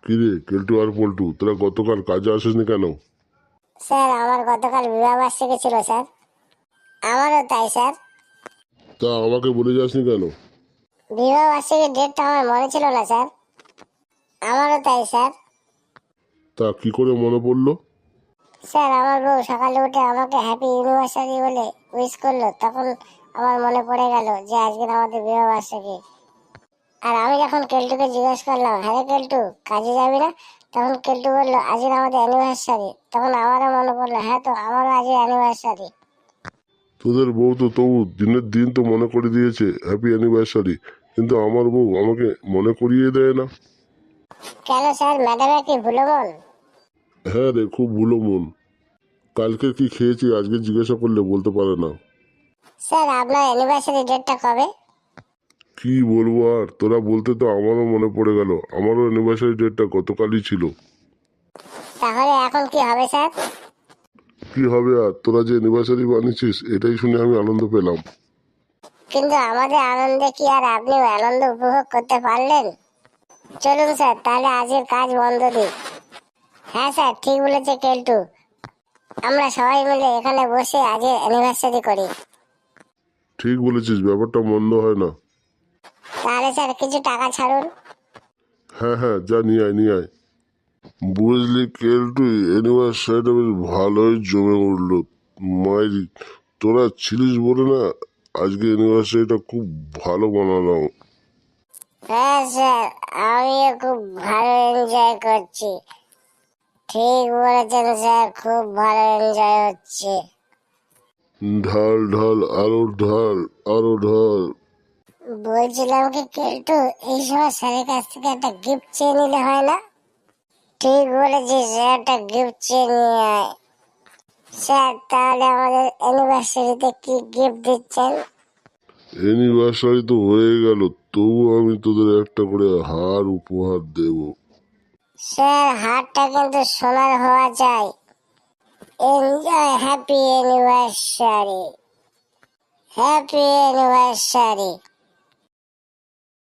কিরে কেলটু আর পল্টু, তোরা গতকাল কাজে আসিসনি কেন? স্যার আমার গতকাল বিবাহ বার্ষিকী ছিল স্যার। আমারও তাই স্যার। তা আমাকে বলে যাসনি কেন? বিবাহ বার্ষিকীর ডেটটা আমার মনে ছিল না স্যার। আমারও তাই স্যার। তা কি করে মনে পড়লো? স্যার আমার বউ সকালে উঠে আমাকে হ্যাপি ইউনিভার্সারি বলে উইশ করলো, তখন আমার মনে পড়ে গেল যে আজকে আমাদের বিবাহ বার্ষিকী। আর আমি যখন কেলটুকে জিজ্ঞেস করলাম, হ্যাঁ রে কেলটু কাজে যাবি না, তখন কেলটু বললো আজকে আমাদের অ্যানিভার্সারি। তখন আমারও মনে পড়লো, হ্যাঁ তো আমারও আজকে অ্যানিভার্সারি। তোদের বউ তো তবু দিনের দিন তো মনে করে দিয়েছে হ্যাপি অ্যানিভার্সারি, কিন্তু আমার বউ আমাকে মনে করিয়ে দেয় না। কেন স্যার, ম্যাডামের কি ভুলো মন? হ্যাঁ রে, খুব ভুলো মন। কালকে কি খেয়েছি আজকে জিজ্ঞাসা করলে বলতে পারে না। স্যার আপনার অ্যানিভার্সারি ডেটটা কবে? কি বলবো আর, তোরা বলতে তো আমারও মনে পড়ে গেল, আমারও অ্যানিভার্সারি ডেটটা গতকালই ছিল। তাহলে এখন কি হবে স্যার? কি হবে আর, তোরা যে অ্যানিভার্সারি বানিয়েছিস এটাই শুনে আমি আনন্দ পেলাম। কিন্তু আমাদের আনন্দে কি আর আপনি আনন্দ উপভোগ করতে পারলেন? চলুন স্যার তাহলে আজকের কাজ বন্ধ দিই। হ্যাঁ স্যার ঠিক বলেছে কেলটু, আমরা সবাই মিলে এখানে বসে আজকে অ্যানিভার্সারি করি। ঠিক বলেছিস, ব্যাপারটা মন্দ হয় না। তাহলে স্যার কিছু টাকা ছাড়ুন। হ্যাঁ হ্যাঁ, যা নিয়ে আয় নিয়ে আয়। বুঝলি কেলটু, অ্যানিভার্সারিটা বেশ ভালোই জমে উঠলো। মাইরি, তোরা ছিলিস বলে না আজকে অ্যানিভার্সারিটা খুব ভালো বানালাম। হ্যাঁ স্যার, আমিও খুব ভালো এনজয় করছি। ঠিক বলেছেন স্যার, খুব ভালো এনজয় হচ্ছে। ঢাল ঢাল আরো ঢাল, আরো ঢাল। বলছিলাম কি কেলটু, এই সময় স্যারের কাছ থেকে একটা গিফট চেয়ে নিলে হয় না? ঠিক বলেছিস, একটা গিফট চেয়ে নিয়ে আয়। স্যার তাহলে আমাদের অ্যানিভার্সারিতে কি গিফট দিচ্ছেন? অ্যানিভার্সারি তো হয়ে গেল, তবু আমি তোদের একটা করে হার উপহার দেব। স্যার হারটা কিন্তু সোনার হওয়া চাই। Enjoy happy anniversary, happy anniversary.